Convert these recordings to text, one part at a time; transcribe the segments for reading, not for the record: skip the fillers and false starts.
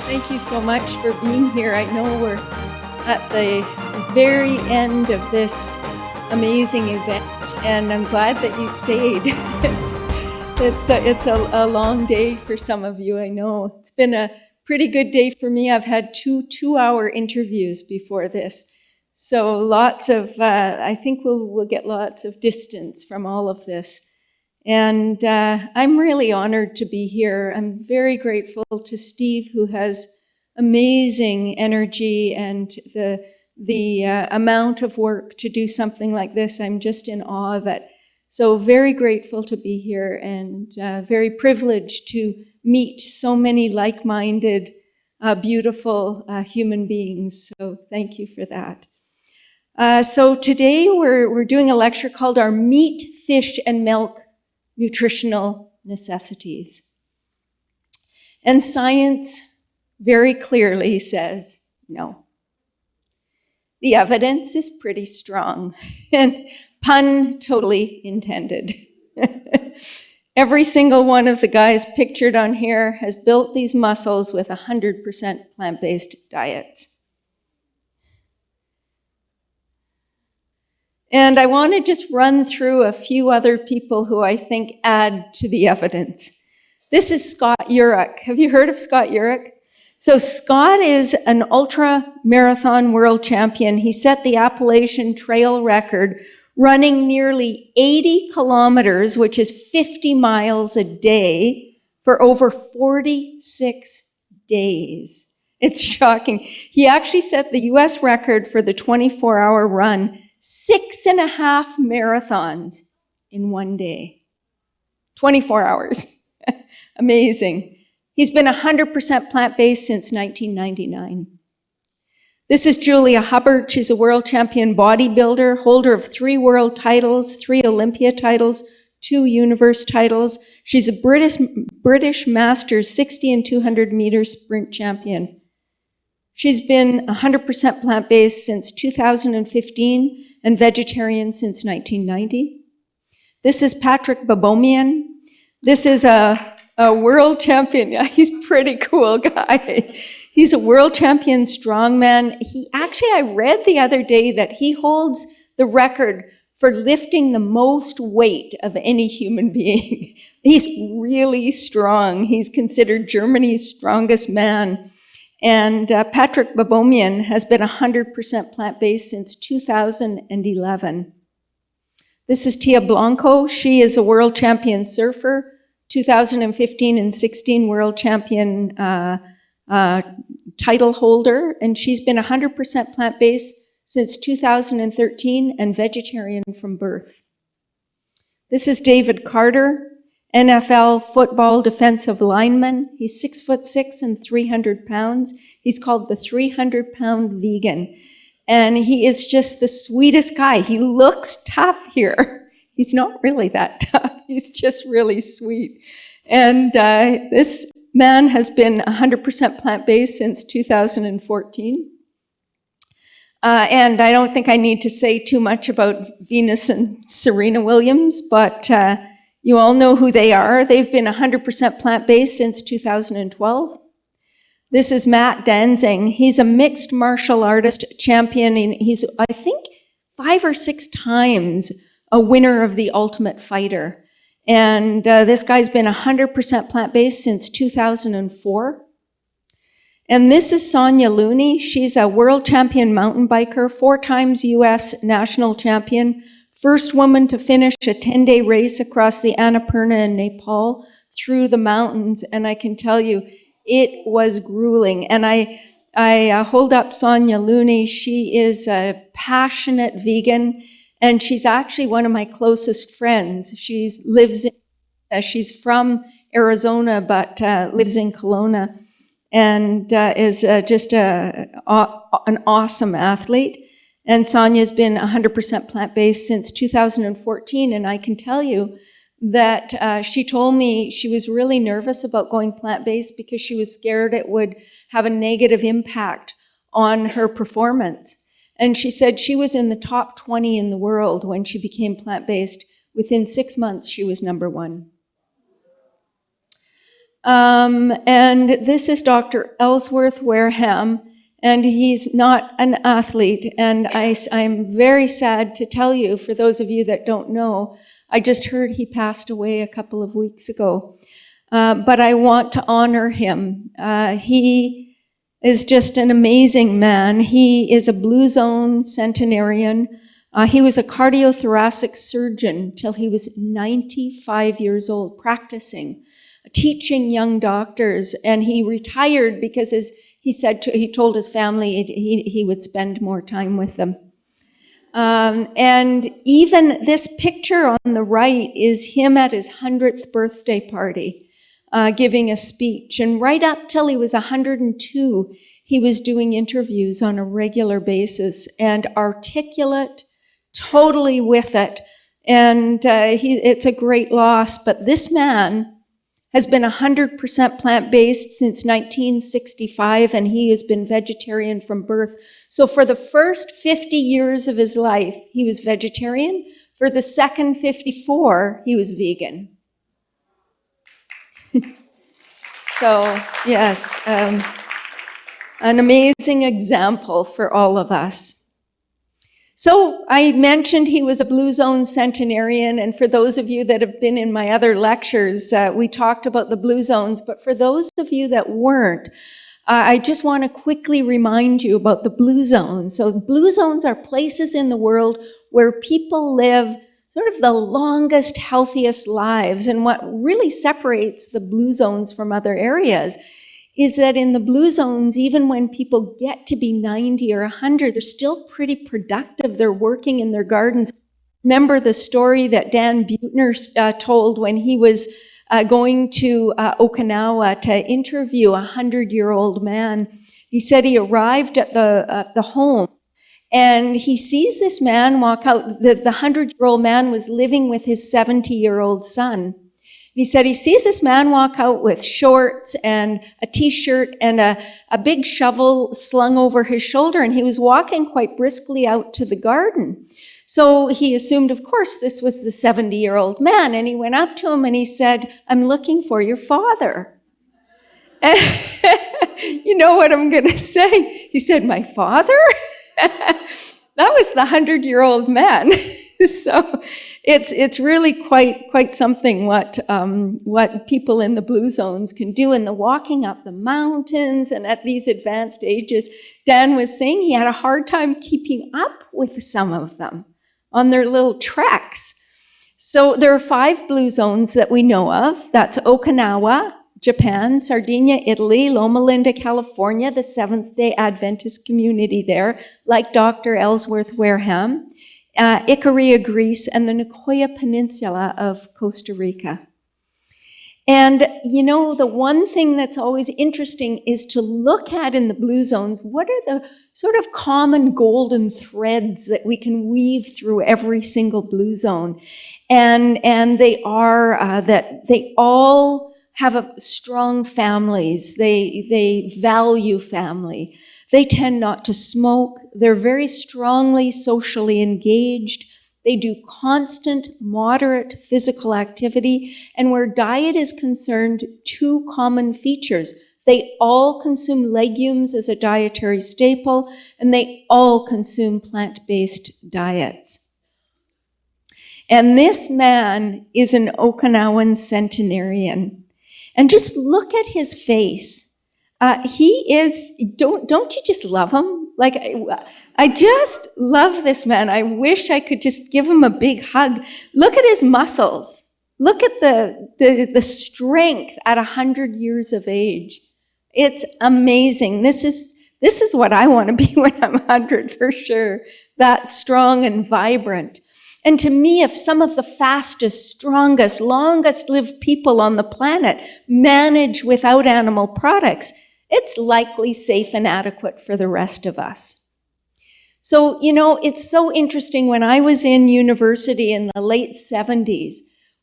Thank you so much for being here. I know we're at the very end of this amazing event, and I'm glad that you stayed. It's a long day for some of you, I know. It's been a pretty good day for me. I've had two-hour interviews before this. So lots of, I think we'll get lots of distance from all of this. And I'm really honored to be here. I'm very grateful to Steve, who has amazing energy and the amount of work to do something like this. I'm just in awe of it. So very grateful to be here and very privileged to meet so many like-minded, beautiful human beings. So thank you for that. So today we're doing a lecture called Our Meat, Fish, and Milk Nutritional Necessities. And science very clearly says no. The evidence is pretty strong, and pun totally intended. Every single one of the guys pictured on here has built these muscles with 100% plant-based diets. And I want to just run through a few other people who I think add to the evidence. This is Scott Jurek. Have you heard of Scott Jurek? So Scott is an ultra-marathon world champion. He set the Appalachian Trail record running nearly 80 kilometers, which is 50 miles a day, for over 46 days. It's shocking. He actually set the US record for the 24-hour run, 6.5 marathons in one day. 24 hours. Amazing. He's been 100% plant-based since 1999. This is Julia Hubbard. She's a world champion bodybuilder, holder of 3 world titles, 3 Olympia titles, 2 universe titles. She's a British Masters 60 and 200 meter sprint champion. She's been 100% plant-based since 2015 and vegetarian since 1990. This is Patrick Babomian. This is a world champion. Yeah, he's a pretty cool guy. He's a world champion strongman. I read the other day that he holds the record for lifting the most weight of any human being. He's really strong. He's considered Germany's strongest man. And Patrick Babomian has been 100% plant-based since 2011. This is Tia Blanco. She is a world champion surfer, 2015 and 16 world champion title holder, and she's been 100% plant-based since 2013 and vegetarian from birth. This is David Carter, NFL football defensive lineman. He's 6'6" and 300 pounds. He's called the 300-pound vegan. And he is just the sweetest guy. He looks tough here. He's not really that tough. He's just really sweet. And this man has been 100% plant-based since 2014. And I don't think I need to say too much about Venus and Serena Williams, but you all know who they are. They've been 100% plant-based since 2012. This is Matt Danzing. He's a mixed martial artist champion. He's, I think, 5 or 6 times a winner of the Ultimate Fighter. And this guy's been 100% plant-based since 2004. And this is Sonia Looney. She's a world champion mountain biker, 4 times US national champion, first woman to finish a 10-day race across the Annapurna in Nepal through the mountains. And I can tell you, it was grueling. And I hold up Sonia Looney. She is a passionate vegan, and she's actually one of my closest friends. She's from Arizona, but lives in Kelowna, and is just an awesome athlete. And Sonia's been 100% plant-based since 2014, and I can tell you that she told me she was really nervous about going plant-based because she was scared it would have a negative impact on her performance. And she said she was in the top 20 in the world when she became plant-based. Within 6 months, she was number 1. And this is Dr. Ellsworth Wareham, and he's not an athlete. And I'm very sad to tell you, for those of you that don't know, I just heard he passed away a couple of weeks ago. But I want to honor him. He is just an amazing man. He is a Blue Zone centenarian. He was a cardiothoracic surgeon till he was 95 years old, practicing, teaching young doctors, and he retired because, as he said, he told his family he would spend more time with them. And even this picture on the right is him at his 100th birthday party, giving a speech. And right up till he was 102, he was doing interviews on a regular basis and articulate, totally with it. And it's a great loss. But this man has been 100% plant-based since 1965, and he has been vegetarian from birth. So for the first 50 years of his life, he was vegetarian. For the second 54, he was vegan. So, yes, an amazing example for all of us. So I mentioned he was a Blue Zone centenarian, and for those of you that have been in my other lectures, we talked about the Blue Zones, but for those of you that weren't, I just want to quickly remind you about the Blue Zones. So Blue Zones are places in the world where people live sort of the longest, healthiest lives, and what really separates the Blue Zones from other areas is that in the Blue Zones, even when people get to be 90 or 100, they're still pretty productive. They're working in their gardens. Remember the story that Dan Buettner told when he was going to Okinawa to interview a 100-year-old man. He said he arrived at the home, and he sees this man walk out. The 100-year-old man was living with his 70-year-old son. He said he sees this man walk out with shorts and a t-shirt and a big shovel slung over his shoulder, and he was walking quite briskly out to the garden. So he assumed, of course, this was the 70-year-old man, and he went up to him and he said, "I'm looking for your father." And you know what I'm going to say? He said, "My father?" That was the 100-year-old man. So it's really quite something what people in the Blue Zones can do, and the walking up the mountains and at these advanced ages. Dan was saying he had a hard time keeping up with some of them on their little treks. So there are 5 Blue Zones that we know of. That's Okinawa, Japan, Sardinia, Italy, Loma Linda, California, the Seventh-day Adventist community there, like Dr. Ellsworth Wareham, Icaria, Greece, and the Nicoya Peninsula of Costa Rica. And, you know, the one thing that's always interesting is to look at in the Blue Zones, what are the sort of common golden threads that we can weave through every single Blue Zone? And they are that they all have strong families. They value family. They tend not to smoke. They're very strongly socially engaged. They do constant, moderate physical activity. And where diet is concerned, 2 common features. They all consume legumes as a dietary staple, and they all consume plant-based diets. And this man is an Okinawan centenarian. And just look at his face. He is, don't you just love him? Like, I just love this man. I wish I could just give him a big hug. Look at his muscles. Look at the strength at 100 years of age. It's amazing. This is what I want to be when I'm 100 for sure. That strong and vibrant. And to me, if some of the fastest, strongest, longest lived people on the planet manage without animal products, it's likely safe and adequate for the rest of us. So, you know, it's so interesting. When I was in university in the late 70s,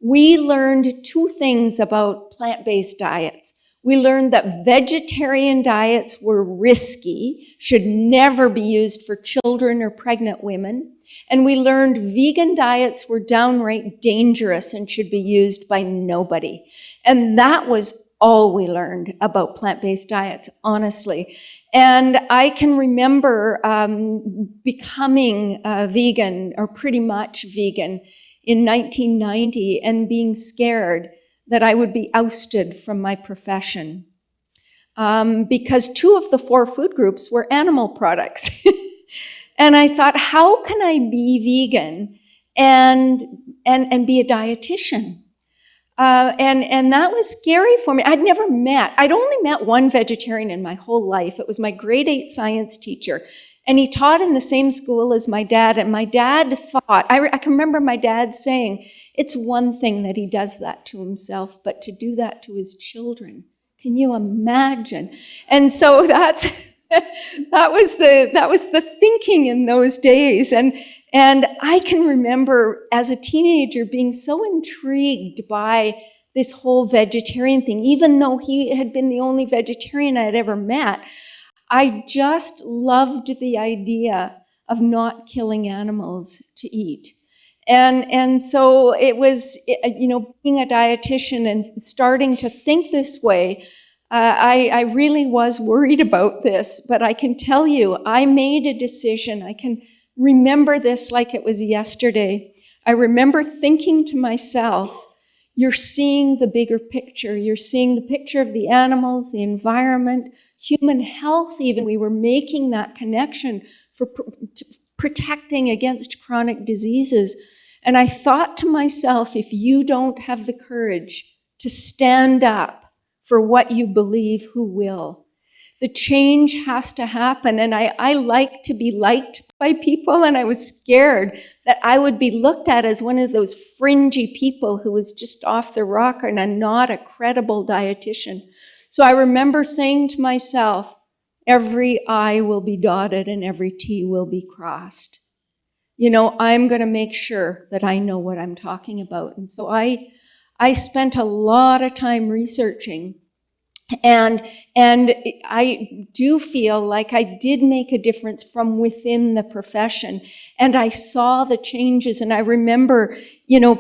we learned 2 things about plant-based diets. We learned that vegetarian diets were risky, should never be used for children or pregnant women. And we learned vegan diets were downright dangerous and should be used by nobody. And that was all we learned about plant-based diets, honestly. And I can remember becoming vegan, or pretty much vegan, in 1990 and being scared that I would be ousted from my profession. Because 2 of the 4 food groups were animal products. And I thought, how can I be vegan and be a dietitian? And that was scary for me. I'd only met one vegetarian in my whole life. It was my grade 8 science teacher. And he taught in the same school as my dad. And my dad thought, I can remember my dad saying, it's one thing that he does that to himself, but to do that to his children. Can you imagine? And so that was the thinking in those days. And I can remember as a teenager being so intrigued by this whole vegetarian thing, even though he had been the only vegetarian I had ever met. I just loved the idea of not killing animals to eat. And so it was, being a dietitian and starting to think this way, I really was worried about this, but I can tell you, I made a decision. I can remember this like it was yesterday. I remember thinking to myself, you're seeing the bigger picture. You're seeing the picture of the animals, the environment, human health even. We were making that connection for protecting against chronic diseases. And I thought to myself, if you don't have the courage to stand up for what you believe, who will? The change has to happen. And I like to be liked by people, and I was scared that I would be looked at as one of those fringy people who was just off the rocker and not a credible dietitian. So I remember saying to myself, every I will be dotted and every T will be crossed. I'm going to make sure that I know what I'm talking about. And so I spent a lot of time researching. And I do feel like I did make a difference from within the profession. And I saw the changes. And I remember,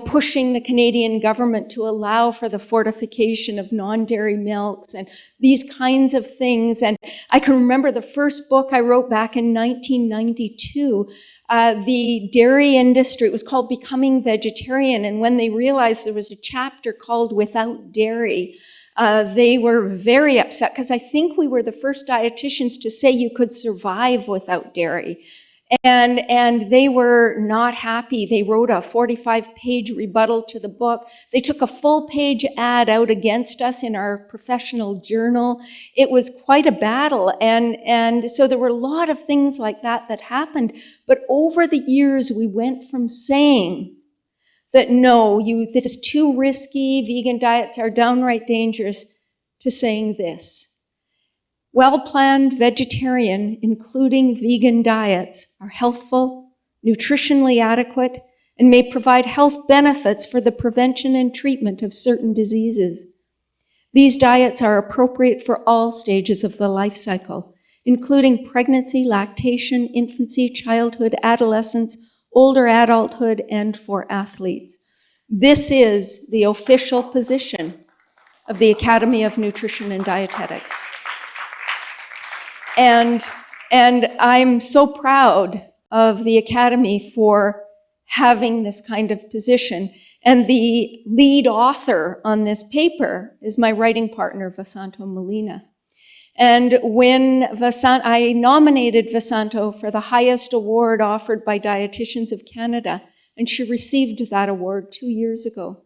pushing the Canadian government to allow for the fortification of non-dairy milks and these kinds of things. And I can remember the first book I wrote back in 1992, the dairy industry, it was called Becoming Vegetarian. And when they realized there was a chapter called Without Dairy, they were very upset because I think we were the first dietitians to say you could survive without dairy. And they were not happy. They wrote a 45-page rebuttal to the book. They took a full-page ad out against us in our professional journal. It was quite a battle. And so there were a lot of things like that happened. But over the years, we went from saying that no, this is too risky, vegan diets are downright dangerous, to saying this. Well-planned vegetarian, including vegan diets, are healthful, nutritionally adequate, and may provide health benefits for the prevention and treatment of certain diseases. These diets are appropriate for all stages of the life cycle, including pregnancy, lactation, infancy, childhood, adolescence, older adulthood, and for athletes. This is the official position of the Academy of Nutrition and Dietetics. And I'm so proud of the Academy for having this kind of position. And the lead author on this paper is my writing partner, Vasanto Molina. And when I nominated Vasanto for the highest award offered by Dietitians of Canada, and she received that award 2 years ago.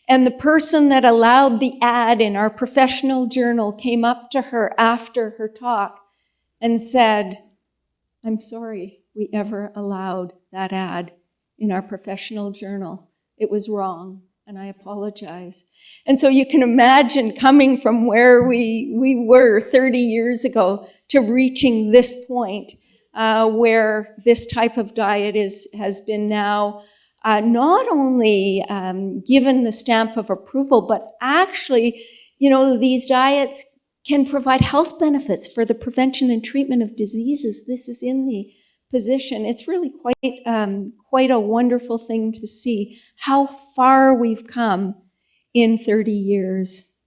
And the person that allowed the ad in our professional journal came up to her after her talk and said, I'm sorry we ever allowed that ad in our professional journal. It was wrong, and I apologize. And so you can imagine coming from where we were 30 years ago to reaching this point where this type of diet has been now not only given the stamp of approval, but actually, these diets can provide health benefits for the prevention and treatment of diseases. This is in the position. It's really quite a wonderful thing to see how far we've come in 30 years.